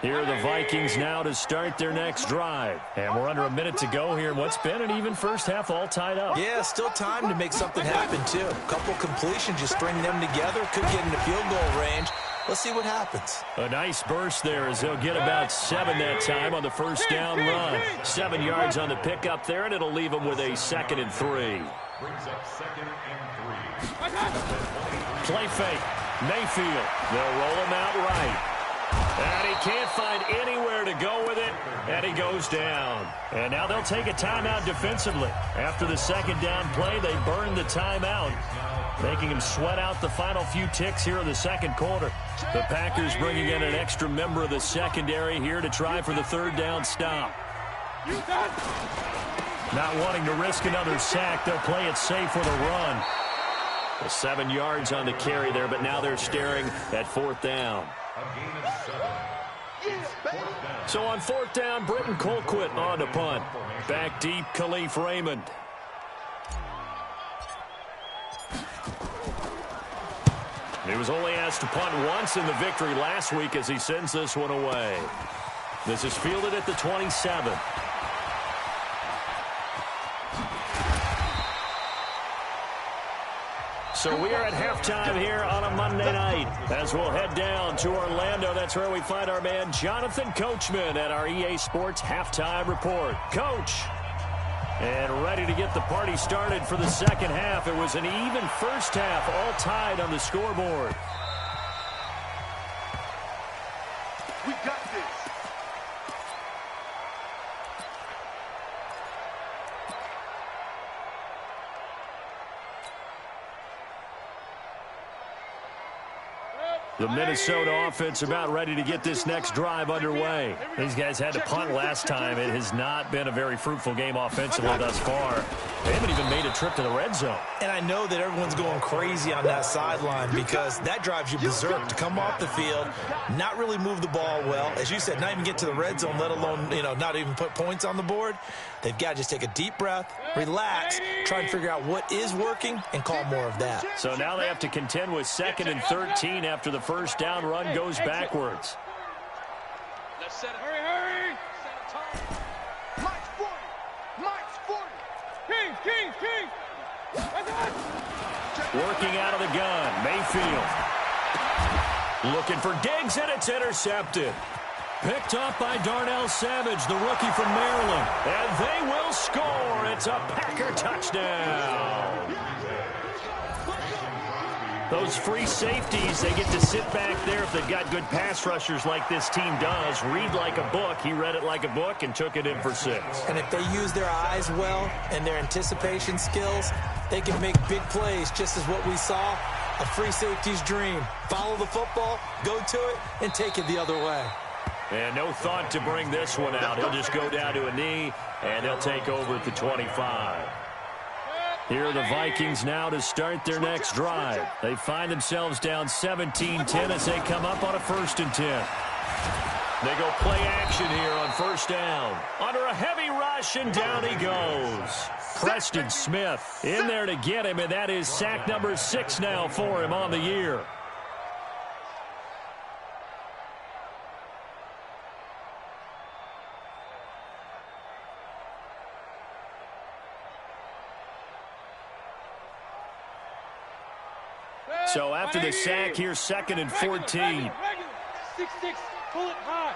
Here are the Vikings now to start their next drive. And we're under a minute to go here in what's been an even first half, all tied up. Yeah, still time to make something happen, too. A couple completions, just string them together. Could get into field goal range. Let's see what happens. A nice burst there as they'll get about 7 that time on the first down run. 7 yards on the pickup there, and it'll leave them with a 2nd and 3. Brings up 2nd and 3. Play fake. Mayfield. They'll roll him out right. And he can't find anywhere to go with it, and he goes down. And now they'll take a timeout defensively. After the 2nd down play, they burn the timeout, making him sweat out the final few ticks here in the 2nd quarter. The Packers bringing in an extra member of the secondary here to try for the 3rd down stop. Not wanting to risk another sack, they'll play it safe with a run. 7 yards on the carry there, but now they're staring at 4th down. So on 4th down, Britton Colquitt on to punt. Back deep, Khalif Raymond. He was only asked to punt once in the victory last week as he sends this one away. This is fielded at the 27. So we are at halftime here on a Monday night as we'll head down to Orlando. That's where we find our man Jonathan Coachman at our EA Sports Halftime Report. Coach, and ready to get the party started for the 2nd half. It was an even first half, all tied on the scoreboard. We got this. The Minnesota offense about ready to get this next drive underway. These guys had to punt last time. It has not been a very fruitful game offensively thus far. They haven't even made a trip to the red zone. And I know that everyone's going crazy on that sideline because that drives you berserk to come off the field, not really move the ball well. As you said, not even get to the red zone, let alone, not even put points on the board. They've got to just take a deep breath, relax, try and figure out what is working, and call more of that. So now they have to contend with 2nd and 13 after the first down run goes backwards. Let's set it. Hurry. Mike's 40. King. Working out of the gun, Mayfield. Looking for Diggs, and it's intercepted. Picked up by Darnell Savage, the rookie from Maryland. And they will score. It's a Packer touchdown. Those free safeties, they get to sit back there if they've got good pass rushers like this team does. Read like a book. He read it like a book and took it in for 6. And if they use their eyes well and their anticipation skills, they can make big plays, just as what we saw. A free safety's dream. Follow the football, go to it, and take it the other way. And no thought to bring this one out. He'll just go down to a knee, and they'll take over at the 25. Here are the Vikings now to start their next drive. They find themselves down 17-10 as they come up on a 1st and 10. They go play action here on 1st down. Under a heavy rush, and down he goes. Preston Smith in there to get him, and that is sack number 6 now for him on the year. So after the sack, here's 2nd and 14. 6-6, pull it high.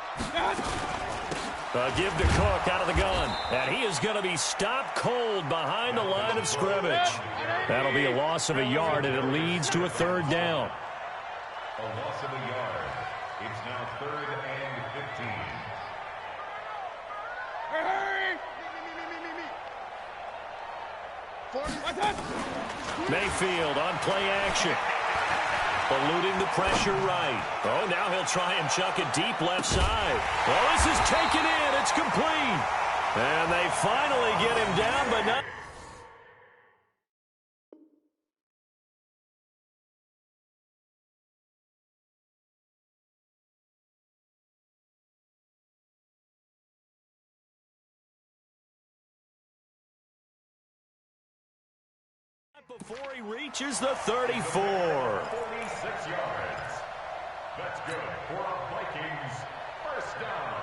Give to Cook out of the gun. And he is going to be stopped cold behind the line of scrimmage. That'll be a loss of a yard, and it leads to a 3rd down. A loss of a yard. It's now 3rd and 15. Hurry! Mayfield on play action. Eluding the pressure right. Oh, now he'll try and chuck it deep left side. Oh, this is taken in. It's complete. And they finally get him down, but not. Before he reaches the 34. 46 yards. That's good for a Vikings First down.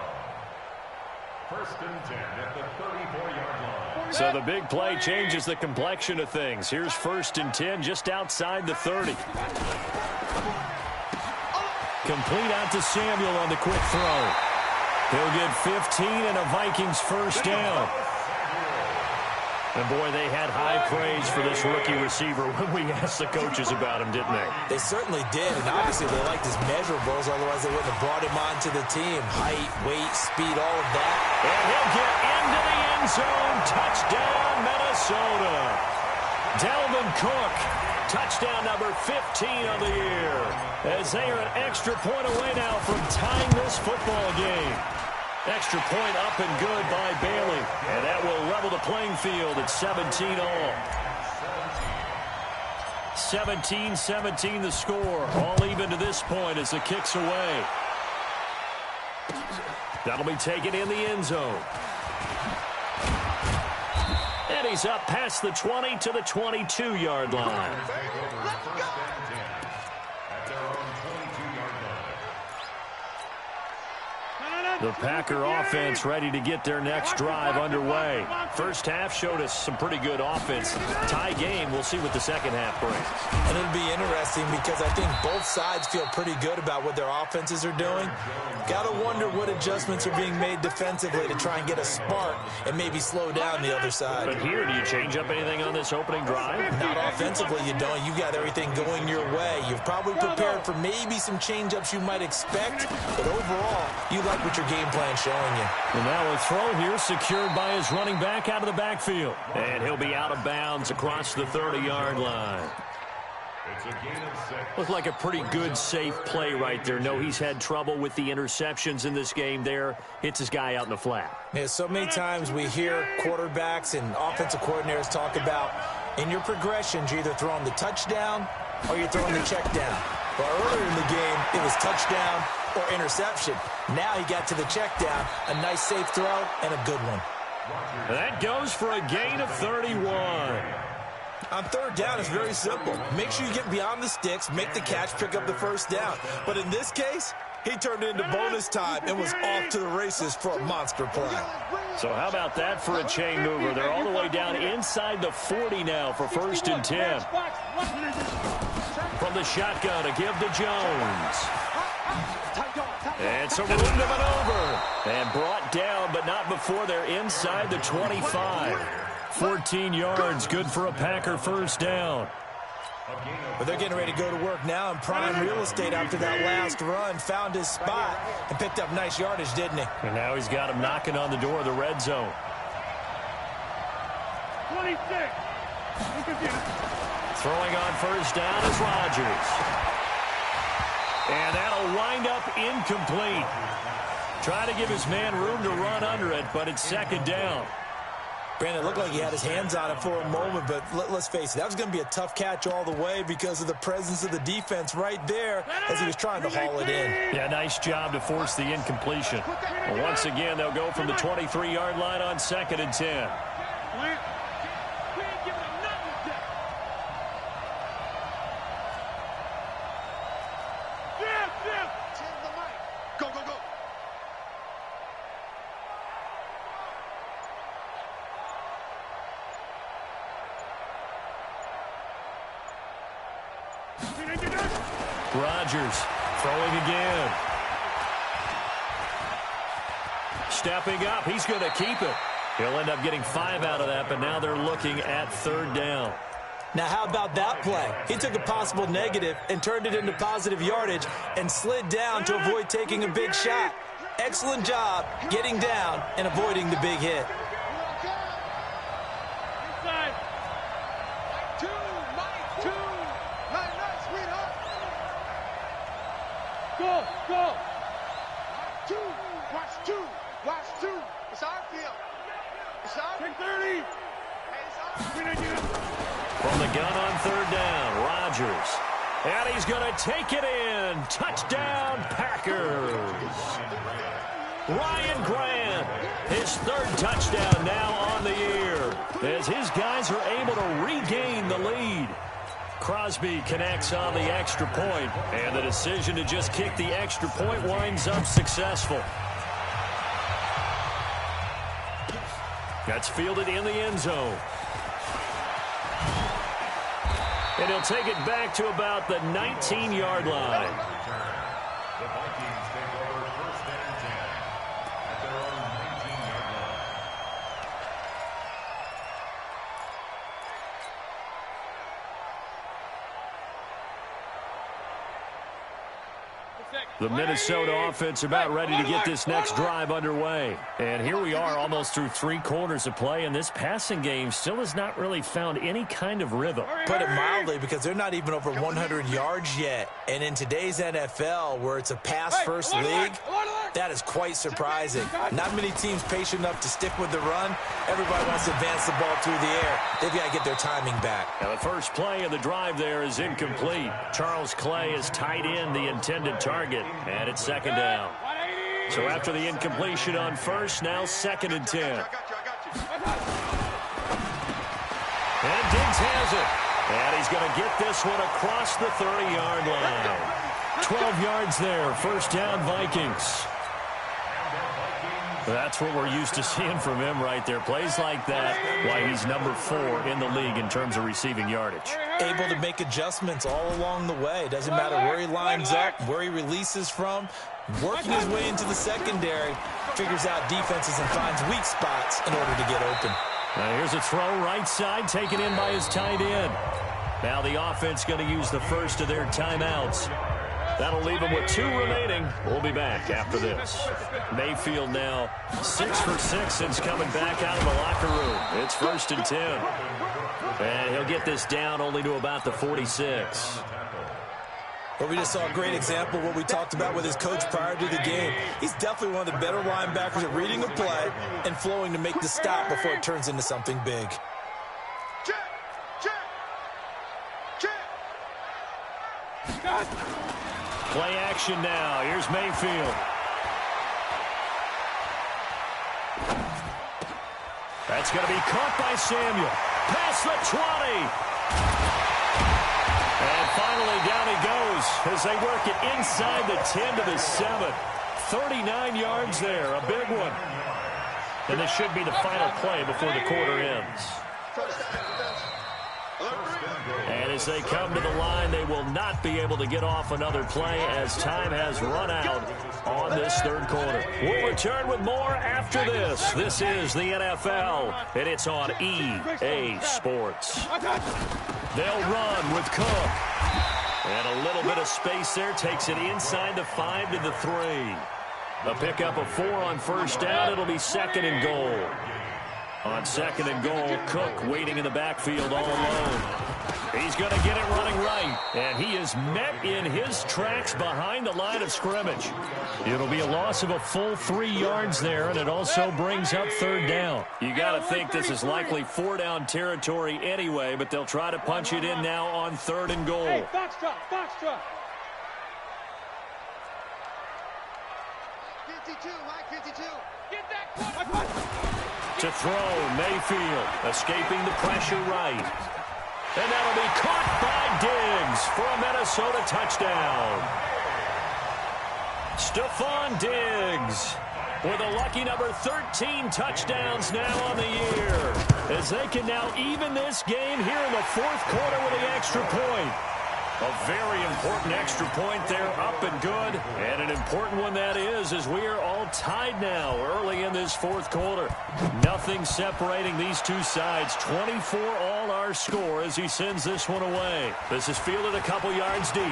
First and 10 at the 34-yard line. So the big play changes the complexion of things. Here's first and 10 just outside the 30. Complete out to Samuel on the quick throw. He'll get 15 and a Vikings first down. And, boy, they had high praise for this rookie receiver when we asked the coaches about him, didn't they? They certainly did, and obviously they liked his measurables, otherwise they wouldn't have brought him onto the team. Height, weight, speed, all of that. And he'll get into the end zone. Touchdown, Minnesota. Dalvin Cook, touchdown number 15 of the year, as they are an extra point away now from tying this football game. Extra point up and good by Bailey. And that will level the playing field at 17 all. 17-17 the score. All even to this point as the kick's away. That'll be taken in the end zone. And he's up past the 20 to the 22-yard line. The Packer offense ready to get their next drive underway. First half showed us some pretty good offense. Tie game. We'll see what the second half brings. And it'll be interesting because I think both sides feel pretty good about what their offenses are doing. Got to wonder what adjustments are being made defensively to try and get a spark and maybe slow down the other side. But here, do you change up anything on this opening drive? Not offensively, you don't. You got everything going your way. You've probably prepared for maybe some change-ups you might expect, but overall, you like what your game plan showing you. And now a throw here secured by his running back out of the backfield. And he'll be out of bounds across the 30-yard line. It's a gain of 6. Looked like a pretty good, safe play right there. No, he's had trouble with the interceptions in this game there. Hits his guy out in the flat. Yeah, so many times we hear quarterbacks and offensive coordinators talk about in your progressions, you're either throwing the touchdown or you're throwing the check down. Well, earlier in the game, it was touchdown or interception. Now he got to the check down, a nice safe throw, and a good one. That goes for a gain of 31. On third down, it's very simple. Make sure you get beyond the sticks, make the catch, pick up the first down. But in this case, he turned into bonus time and was off to the races for a monster play. So how about that for a chain mover? They're all the way down inside the 40 now for first and 10. From the shotgun, a give to Jones. And some room to maneuver. And brought down, but not before they're inside the 25. 14 yards, good for a Packer first down. But they're getting ready to go to work now in prime real estate after that last run. Found his spot and picked up nice yardage, didn't he? And now he's got him knocking on the door of the red zone. 26. Throwing on first down is Rodgers. And that'll wind up incomplete. Trying to give his man room to run under it, but it's second down. Brandon, it looked like he had his hands on it for a moment, but let's face it, that was going to be a tough catch all the way because of the presence of the defense right there as he was trying to haul it in. Yeah, nice job to force the incompletion. Well, once again, they'll go from the 23-yard line on second and 10. Rodgers throwing again. Stepping up, he's going to keep it. He'll end up getting 5 out of that, but now they're looking at third down. Now, how about that play? He took a possible negative and turned it into positive yardage and slid down to avoid taking a big shot. Excellent job getting down and avoiding the big hit. From the gun on third down, Rodgers. And he's going to take it in. Touchdown, Packers. Ryan Grant, his third touchdown now on the year, as his guys are able to regain the lead. Crosby connects on the extra point, and the decision to just kick the extra point winds up successful. That's fielded in the end zone. And he'll take it back to about the 19-yard line. The Vikings take over first and 10 at their own 19-yard line. The Minnesota offense about ready to get this next drive underway. And here we are almost through 3 quarters of play, and this passing game still has not really found any kind of rhythm. Put it mildly, because they're not even over 100 yards yet. And in today's NFL, where it's a pass-first league, that is quite surprising. Not many teams patient enough to stick with the run. Everybody wants to advance the ball through the air. They've got to get their timing back. Now the first play of the drive there is incomplete. Charles Clay is tied in the intended target, and it's second down. So after the incompletion on first, now second and 10. And Diggs has it. And he's going to get this one across the 30-yard line. 12 yards there, first down Vikings. That's what we're used to seeing from him right there. Plays like that, why he's number 4 in the league in terms of receiving yardage. Able to make adjustments all along the way. Doesn't matter where he lines up, where he releases from. Working his way into the secondary, figures out defenses and finds weak spots in order to get open. Now here's a throw right side, taken in by his tight end. Now the offense going to use the first of their timeouts. That'll leave them with 2 remaining. We'll be back after this. Mayfield now 6 for 6 since coming back out of the locker room. It's first and 10. And he'll get this down only to about the 46. Well, we just saw a great example of what we talked about with his coach prior to the game. He's definitely one of the better linebackers at reading a play and flowing to make the stop before it turns into something big. Play action now. Here's Mayfield. That's going to be caught by Samuel. Past the 20. And finally down he goes as they work it inside the 10 to the 7. 39 yards there, a big one. And this should be the final play before the quarter ends. And as they come to the line, they will not be able to get off another play as time has run out on this third quarter. We'll return with more after this. This is the NFL, and it's on EA Sports. They'll run with Cook. And a little bit of space there takes it inside the 5 to the 3. A pickup of 4 on first down. It'll be second and goal. On second and goal, Cook waiting in the backfield all alone. He's going to get it running right, and he is met in his tracks behind the line of scrimmage. It'll be a loss of a full 3 yards there, and it also brings up third down. You got to think this is likely 4-down territory anyway, but they'll try to punch it in now on third and goal. Hey, box drop, box drop. 52, Mike 52. Get that. To throw, Mayfield escaping the pressure right. And that'll be caught by Diggs for a Minnesota touchdown. Stephon Diggs with a lucky number 13 touchdowns now on the year, as they can now even this game here in the fourth quarter with the extra point. A very important extra point there, up and good. And an important one that is, as we are all tied now early in this fourth quarter. Nothing separating these two sides. 24 all our score as he sends this one away. This is fielded a couple yards deep.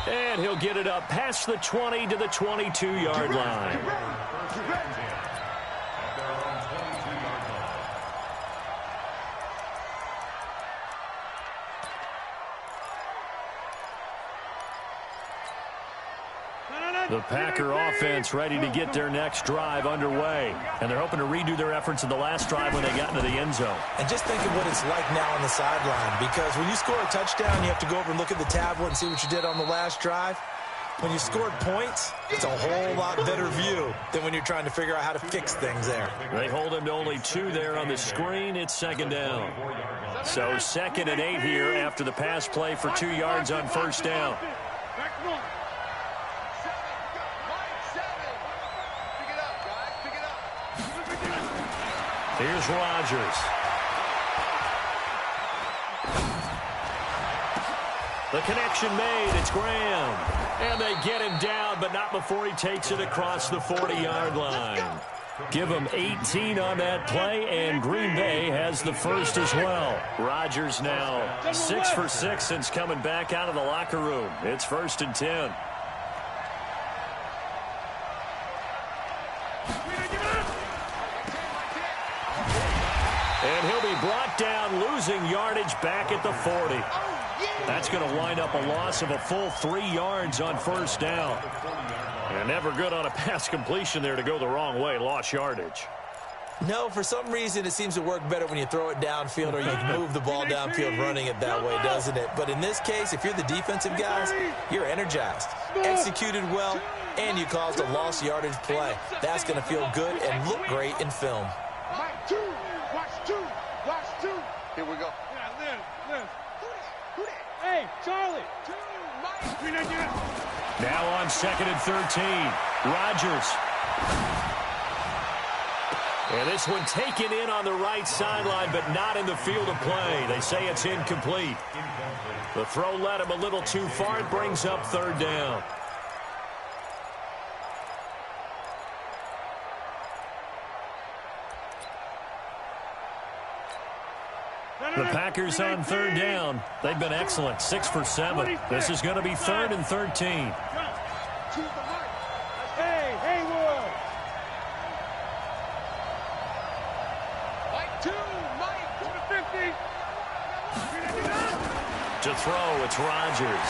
And he'll get it up past the 20 to the 22-yard line. The Packer offense ready to get their next drive underway. And they're hoping to redo their efforts in the last drive when they got into the end zone. And just think of what it's like now on the sideline, because when you score a touchdown, you have to go over and look at the tablet and see what you did on the last drive. When you scored points, it's a whole lot better view than when you're trying to figure out how to fix things there. They hold him to only 2 there on the screen. It's second down. So second and 8 here after the pass play for 2 yards on first down. Here's Rodgers. The connection made. It's Graham. And they get him down, but not before he takes it across the 40-yard line. Give him 18 on that play, and Green Bay has the first as well. Rodgers now 6 for 6 since coming back out of the locker room. It's 1st and 10. And he'll be brought down, losing yardage back at the 40. That's going to wind up a loss of a full 3 yards on 1st down. And never good on a pass completion there to go the wrong way. Lost yardage. No, for some reason it seems to work better when you throw it downfield or you can move the ball downfield running it that way, doesn't it? But in this case, if you're the defensive guys, you're energized, executed well, and you caused a lost yardage play. That's going to feel good and look great in film. Here we go. Hey, Charlie. Now on 2nd and 13. Rodgers. And this one taken in on the right sideline, but not in the field of play. They say it's incomplete. The throw led him a little too far. It brings up 3rd down. The Packers on 3rd down. They've been excellent. 6 for 7. This is going to be 3rd and 13. Hey, Haywood. Mike 2, Mike. To the 50. To throw, it's Rodgers.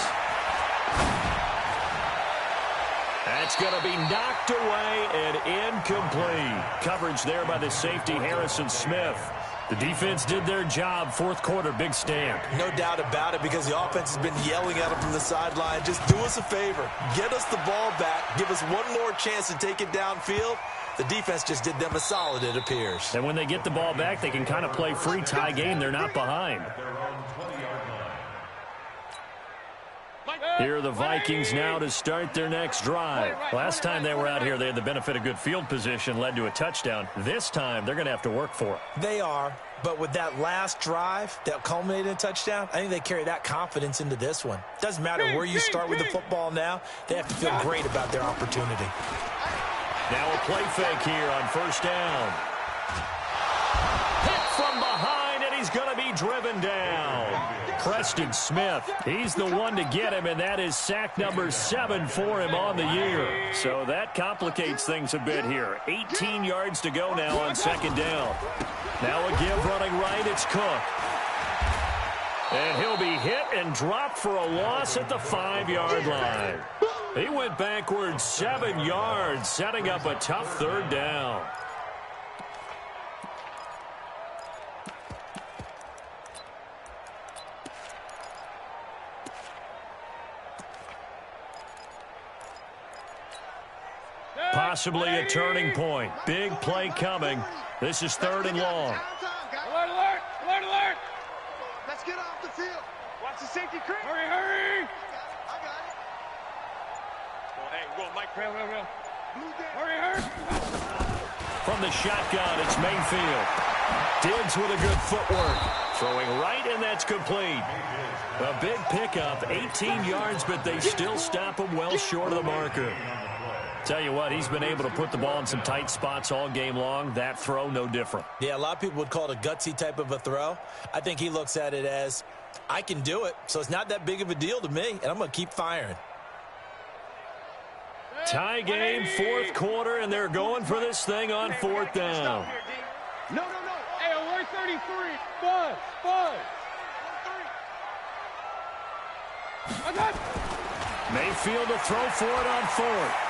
That's going to be knocked away and incomplete. Coverage there by the safety, Harrison Smith. The defense did their job. 4th quarter, big stand. No doubt about it, because the offense has been yelling at them from the sideline. Just do us a favor. Get us the ball back. Give us one more chance to take it downfield. The defense just did them a solid, it appears. And when they get the ball back, they can kind of play free tie game. They're not behind. Here are the Vikings now to start their next drive. Last time they were out here, they had the benefit of good field position, led to a touchdown. This time, they're going to have to work for it. They are, but with that last drive that culminated in a touchdown, I think they carry that confidence into this one. Doesn't matter where you start with the football now, they have to feel great about their opportunity. Now a play fake here on 1st down. Hit from behind, and he's going to be driven down. Preston Smith, he's the one to get him, and that is sack number 7 for him on the year. So that complicates things a bit here. 18 yards to go now on 2nd down. Now a give running right, it's Cook. And he'll be hit and dropped for a loss at the 5-yard line. He went backwards 7 yards, setting up a tough 3rd down. Possibly a turning point. Big play coming. This is 3rd and long. Alert, alert, alert, alert. Let's get off the field. Watch the safety creep. Hurry, hurry. I got it. Go, Mike. Real. Hurry, hurry. From the shotgun, it's Mayfield. Diggs with a good footwork. Throwing right, and that's complete. A big pickup, 18 yards, but they still stop him well short of the marker. Tell you what, he's been able to put the ball in some tight spots all game long. That throw, no different. Yeah, a lot of people would call it a gutsy type of a throw. I think he looks at it as, I can do it, so it's not that big of a deal to me, and I'm going to keep firing. Tie game, 4th quarter, and they're going for this thing on 4th down. No. Hey, alert 33. Buzz. I got it. Mayfield to throw for it on 4th.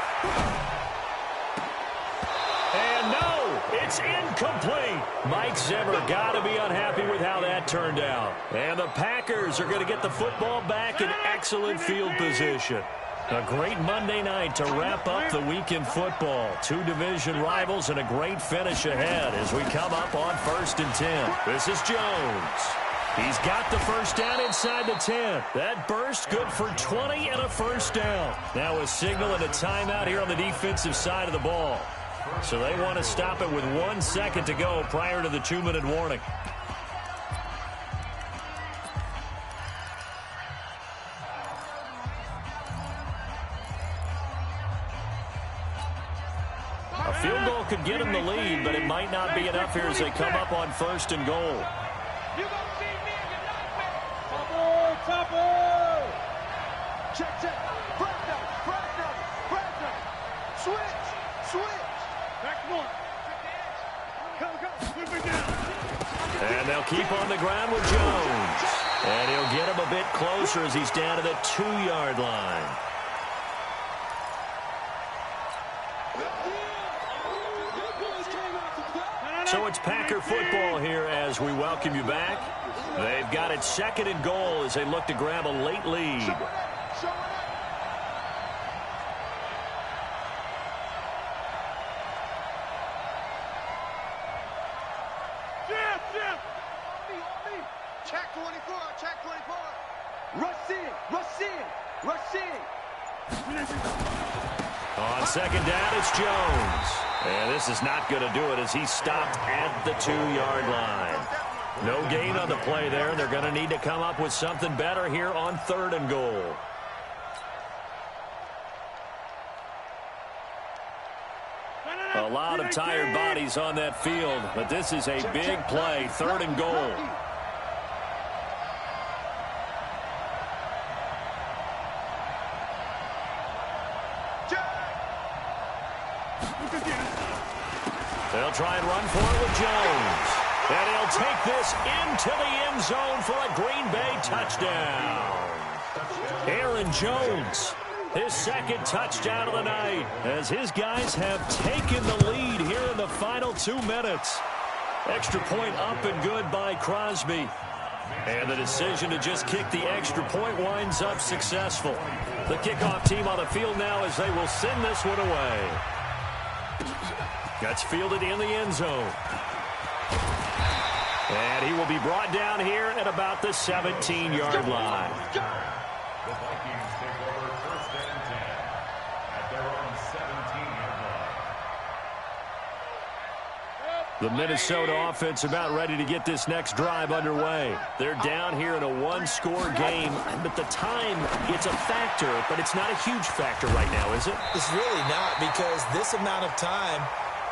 And no, it's incomplete. Mike Zimmer got to be unhappy with how that turned out. And the Packers are going to get the football back in excellent field position. A great Monday night to wrap up the week in football. 2 division rivals and a great finish ahead as we come up on 1st and 10. This is Jones. He's got the 1st down inside the 10. That burst good for 20 and a 1st down. Now a signal and a timeout here on the defensive side of the ball. So they want to stop it with 1 second to go prior to the 2-minute warning. A field goal could get them the lead, but it might not be enough here as they come up on 1st and goal. You gonna see me and you not me. Topper! Check. Fragno. Switch. Back to one. Go. Flip it down. And they'll keep on the ground with Jones. And he'll get him a bit closer as he's down to the 2-yard line. So it's Packer football here as we welcome you back. They've got it 2nd and goal as they look to grab a late lead. Check 24. Rush in. On 2nd down, it's Jones. And this is not going to do it as he stopped at the 2-yard line. No gain on the play there. They're going to need to come up with something better here on 3rd and goal. A lot of tired bodies on that field, but this is a big play, 3rd and goal. They'll try and run for it with Jones. And he'll take this into the end zone for a Green Bay touchdown. Aaron Jones, his 2nd touchdown of the night, as his guys have taken the lead here in the final 2 minutes. Extra point up and good by Crosby. And the decision to just kick the extra point winds up successful. The kickoff team on the field now as they will send this one away. That's fielded in the end zone. And he will be brought down here at about the 17-yard line. The Vikings take over 1st and 10 at their own 17-yard line. The Minnesota offense about ready to get this next drive underway. They're down here in a 1-score game, but the time, it's a factor, but it's not a huge factor right now, is it? It's really not, because this amount of time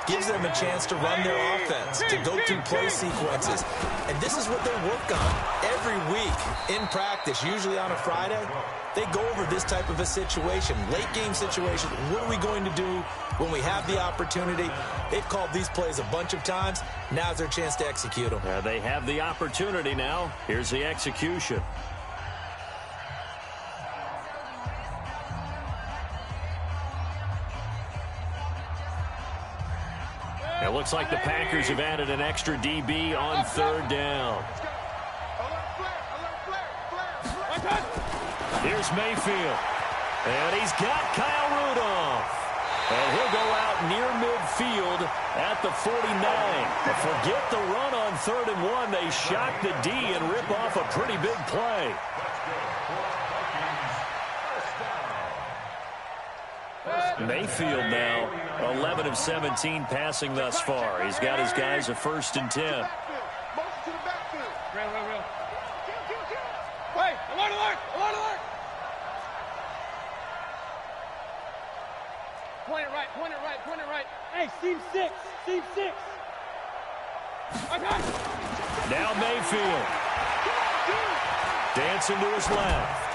gives them a chance to run their offense, to go through play sequences. And this is what they work on every week in practice, usually on a Friday. They go over this type of a situation, late game situation. What are we going to do when we have the opportunity? They've called these plays a bunch of times. Now's their chance to execute them. They have the opportunity now. Here's the execution. It looks like the Packers have added an extra DB on 3rd down. Here's Mayfield. And he's got Kyle Rudolph. And he'll go out near midfield at the 49. But forget the run on 3rd and 1. They shock the D and rip off a pretty big play. Mayfield now 11 of 17 passing thus far. He's got his guys a 1st and 10. Real. Hey, alert! Point it right. Hey, seam 6. Okay. Now Mayfield. Dancing to his left.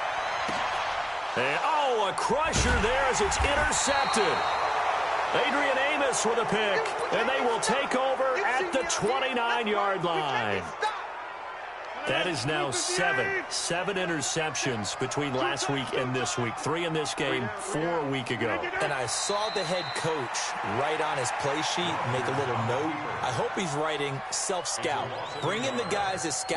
And, a crusher there as it's intercepted. Adrian Amos with a pick, and they will take over at the 29-yard line. That is now 7 interceptions between last week and this week. 3 in this game, 4 a week ago. And I saw the head coach write on his play sheet, make a little note. I hope he's writing self-scout. Bring in the guys as scouts.